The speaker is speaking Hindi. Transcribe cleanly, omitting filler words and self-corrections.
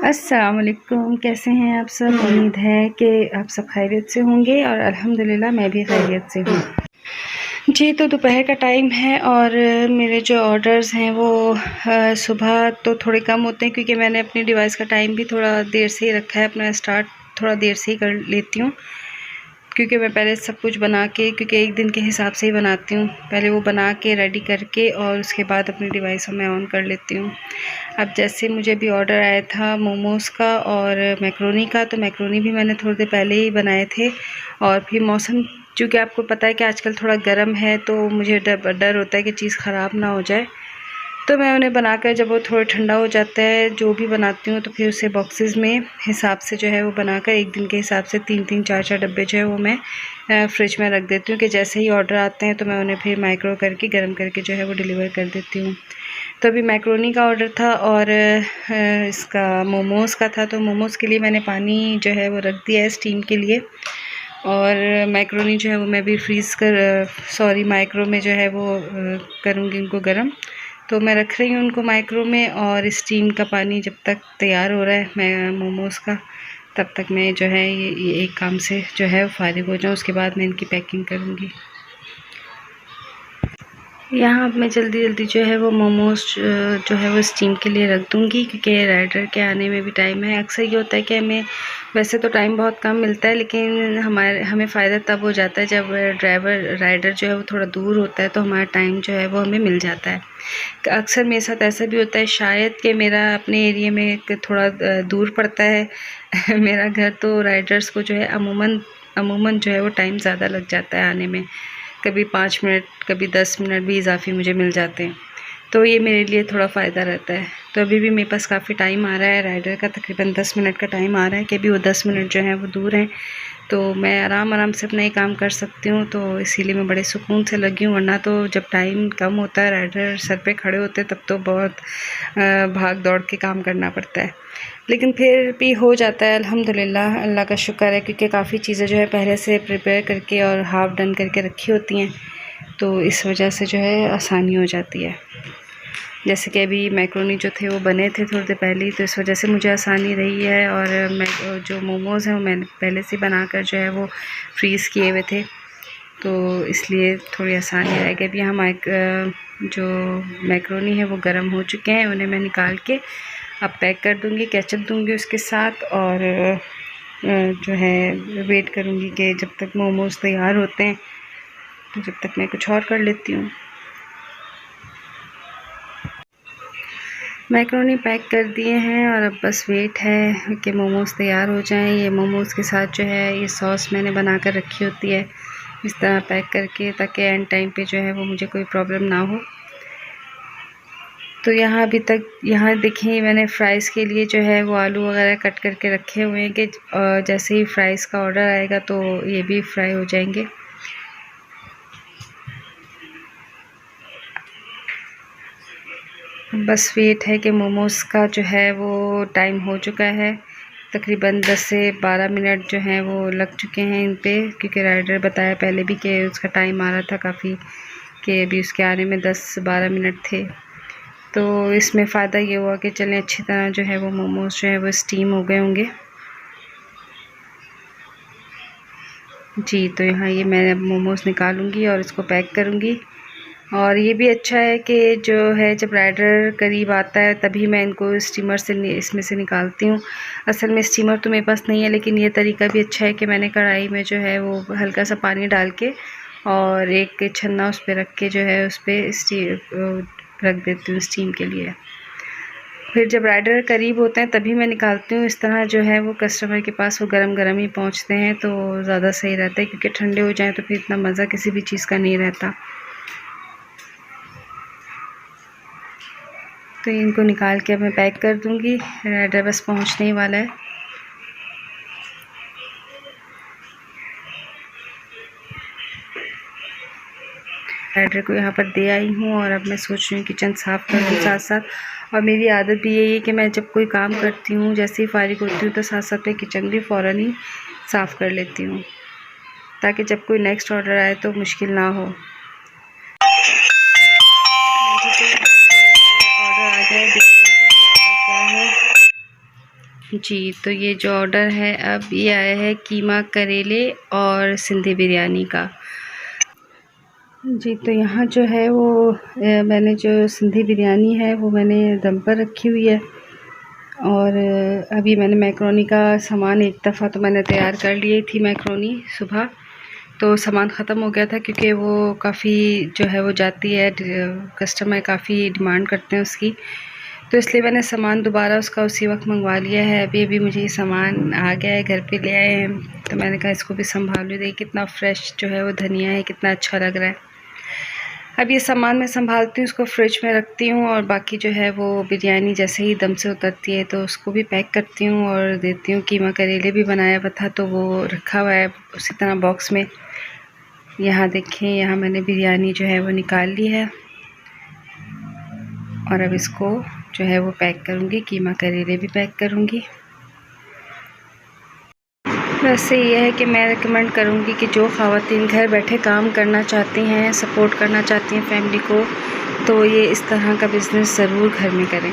अस्सलाम वालेकुम। कैसे हैं आप सब? उम्मीद है कि आप सब खैरियत से होंगे और अल्हम्दुलिल्लाह मैं भी खैरियत से हूँ। जी, तो दोपहर का टाइम है और मेरे जो ऑर्डर्स हैं वो सुबह तो थोड़े कम होते हैं क्योंकि मैंने अपनी डिवाइस का टाइम भी थोड़ा देर से ही रखा है। अपना स्टार्ट थोड़ा देर से ही कर लेती हूँ क्योंकि मैं पहले सब कुछ बना के, क्योंकि एक दिन के हिसाब से ही बनाती हूँ, पहले वो बना के रेडी करके और उसके बाद अपनी डिवाइस में ऑन कर लेती हूँ। अब जैसे मुझे भी ऑर्डर आया था मोमोज़ का और मैक्रोनी का, तो मैक्रोनी भी मैंने थोड़ी देर पहले ही बनाए थे। और फिर मौसम, चूँकि आपको पता है कि आजकल थोड़ा गर्म है, तो मुझे डर होता है कि चीज़ ख़राब ना हो जाए, तो मैं उन्हें बनाकर जब वो थोड़ा ठंडा हो जाता है, जो भी बनाती हूँ, तो फिर उसे बॉक्सेस में हिसाब से जो है वो बनाकर एक दिन के हिसाब से 3-3 4-4 डब्बे जो है वो मैं फ्रिज में रख देती हूँ कि जैसे ही ऑर्डर आते हैं तो मैं उन्हें फिर माइक्रो करके गर्म करके जो है वो डिलीवर कर देती हूँ। तो अभी मैक्रोनी का ऑर्डर था और इसका मोमोज़ का था, तो मोमोज़ के लिए मैंने पानी जो है वो रख दिया है स्टीम के लिए, और मैक्रोनी जो है वो मैं भी माइक्रो में जो है वो करूँगी उनको गर्म। तो मैं रख रही हूँ उनको माइक्रो में, और स्टीम का पानी जब तक तैयार हो रहा है मैं मोमोज़ का, तब तक मैं जो है ये एक काम से जो है फ़ारिग हो जाऊँ, उसके बाद मैं इनकी पैकिंग करूँगी। यहाँ अब मैं जल्दी जो है वो मोमोज़ जो है वो स्टीम के लिए रख दूँगी क्योंकि राइडर के आने में भी टाइम है। अक्सर ये होता है कि हमें वैसे तो टाइम बहुत कम मिलता है, लेकिन हमें फ़ायदा तब हो जाता है जब राइडर जो है वो थोड़ा दूर होता है, तो हमारा टाइम जो है वो हमें मिल जाता है। अक्सर मेरे साथ ऐसा भी होता है, शायद कि मेरा अपने एरिया में थोड़ा दूर पड़ता है मेरा घर, तो राइडर्स को जो है अमूमन जो है वो टाइम ज़्यादा लग जाता है आने में। कभी 5 मिनट, कभी 10 मिनट भी इजाफ़ी मुझे मिल जाते हैं, तो ये मेरे लिए थोड़ा फ़ायदा रहता है। तो अभी भी मेरे पास काफ़ी टाइम आ रहा है राइडर का, तकरीबन 10 मिनट का टाइम आ रहा है कि अभी वो 10 मिनट जो है वो दूर हैं, तो मैं आराम से अपना ये काम कर सकती हूँ, तो इसीलिए मैं बड़े सुकून से लगी हूँ। वरना तो जब टाइम कम होता है, राइडर सर पे खड़े होते हैं, तब तो बहुत भाग दौड़ के काम करना पड़ता है, लेकिन फिर भी हो जाता है अल्हम्दुलिल्लाह, अल्लाह का शुक्र है, क्योंकि काफ़ी चीज़ें जो है पहले से प्रिपेयर करके और हाफ़ डन करके रखी होती हैं, तो इस वजह से जो है आसानी हो जाती है। जैसे कि अभी मैक्रोनी जो थे वो बने थे थोड़ी देर पहले ही, तो इस वजह से मुझे आसानी रही है। और मैं जो मोमोज़ हैं वो मैंने पहले से बनाकर जो है वो फ्रीज़ किए हुए थे, तो इसलिए थोड़ी आसानी रहेगी। अभी यहाँ जो मैक्रोनी है वो गर्म हो चुके हैं, उन्हें मैं निकाल के अब पैक कर दूँगी, केचप दूँगी उसके साथ, और जो है वेट करूँगी कि जब तक मोमोज़ तैयार होते हैं, तो जब तक मैं कुछ और कर लेती हूँ। मैक्रोनी पैक कर दिए हैं और अब बस वेट है कि मोमोज़ तैयार हो जाएं। ये मोमोज़ के साथ जो है ये सॉस मैंने बना कर रखी होती है इस तरह पैक करके, ताकि एंड टाइम पे जो है वो मुझे कोई प्रॉब्लम ना हो। तो यहाँ अभी तक यहाँ देखिए मैंने फ़्राइज़ के लिए जो है वो आलू वगैरह कट करके रखे हुए हैं कि जैसे ही फ़्राइज़ का ऑर्डर आएगा तो ये भी फ्राई हो जाएंगे। बस वेट है कि मोमोज़ का जो है वो टाइम हो चुका है, तकरीबन 10 से 12 मिनट जो हैं वो लग चुके हैं इन पे, क्योंकि राइडर बताया पहले भी कि उसका टाइम आ रहा था काफ़ी, कि अभी उसके आने में 10-12 मिनट थे। तो इसमें फ़ायदा ये हुआ कि चलें अच्छी तरह जो है वो मोमोज़ जो है वो स्टीम हो गए होंगे। जी, तो यहाँ ये मैं मोमोज़ निकालूंगी और इसको पैक करूँगी। और ये भी अच्छा है कि जो है जब राइडर करीब आता है तभी मैं इनको स्टीमर से इसमें से निकालती हूँ। असल में स्टीमर तो मेरे पास नहीं है, लेकिन ये तरीका भी अच्छा है कि मैंने कढ़ाई में जो है वो हल्का सा पानी डाल के और एक छन्ना उस पर रख के जो है उस पर रख देती हूँ स्टीम के लिए। फिर जब राइडर करीब होते हैं तभी मैं निकालती हूँ। इस तरह जो है वो कस्टमर के पास वो गरम ही पहुँचते हैं, तो ज़्यादा सही रहता है, क्योंकि ठंडे हो जाएँ तो फिर इतना मज़ा किसी भी चीज़ का नहीं रहता। तो इनको निकाल के अब मैं पैक कर दूँगी, राइडर बस पहुँचने ही वाला है। राइडर को यहाँ पर दे आई हूँ और अब मैं सोच रही हूँ किचन साफ़ कर दूँ साथ साथ। और मेरी आदत भी यही है कि मैं जब कोई काम करती हूँ, जैसे ही फारिग होती हूँ, तो साथ साथ मैं किचन भी फ़ौरन ही साफ़ कर लेती हूँ, ताकि जब कोई नेक्स्ट ऑर्डर आए तो मुश्किल ना हो। ऑर्डर आ गया है, देखते हैं क्या है। जी, तो ये जो ऑर्डर है अब ये आया है कीमा करेले और सिंधी बिरयानी का। जी, तो यहाँ जो है वो मैंने जो सिंधी बिरयानी है वो मैंने दम पर रखी हुई है। और अभी मैंने मैक्रोनी का सामान एक दफ़ा तो मैंने तैयार कर ली थी मैक्रोनी सुबह, तो सामान ख़त्म हो गया था क्योंकि वो काफ़ी जो है वो जाती है, कस्टमर काफ़ी डिमांड करते हैं उसकी, तो इसलिए मैंने सामान दोबारा उसका उसी वक्त मंगवा लिया है। अभी मुझे ये सामान आ गया है, घर पे ले आए हैं, तो मैंने कहा इसको भी संभाल लूँ। देखिए कितना फ़्रेश जो है वो धनिया है, कितना अच्छा लग रहा है। अब ये सामान मैं संभालती हूँ, उसको फ्रिज में रखती हूँ और बाकी जो है वो बिरयानी जैसे ही दम से उतरती है तो उसको भी पैक करती हूँ और देती हूँ। कीमा करेले भी बनाया हुआ था तो वो रखा हुआ है उसी तरह बॉक्स में। यहाँ देखें, यहाँ मैंने बिरयानी जो है वो निकाल ली है और अब इसको जो है वो पैक करूँगी, कीमा करेले भी पैक करूँगी। वैसे ये है कि मैं रिकमेंड करूँगी कि जो ख़वातीन घर बैठे काम करना चाहती हैं, सपोर्ट करना चाहती हैं फैमिली को, तो ये इस तरह का बिज़नेस ज़रूर घर में करें।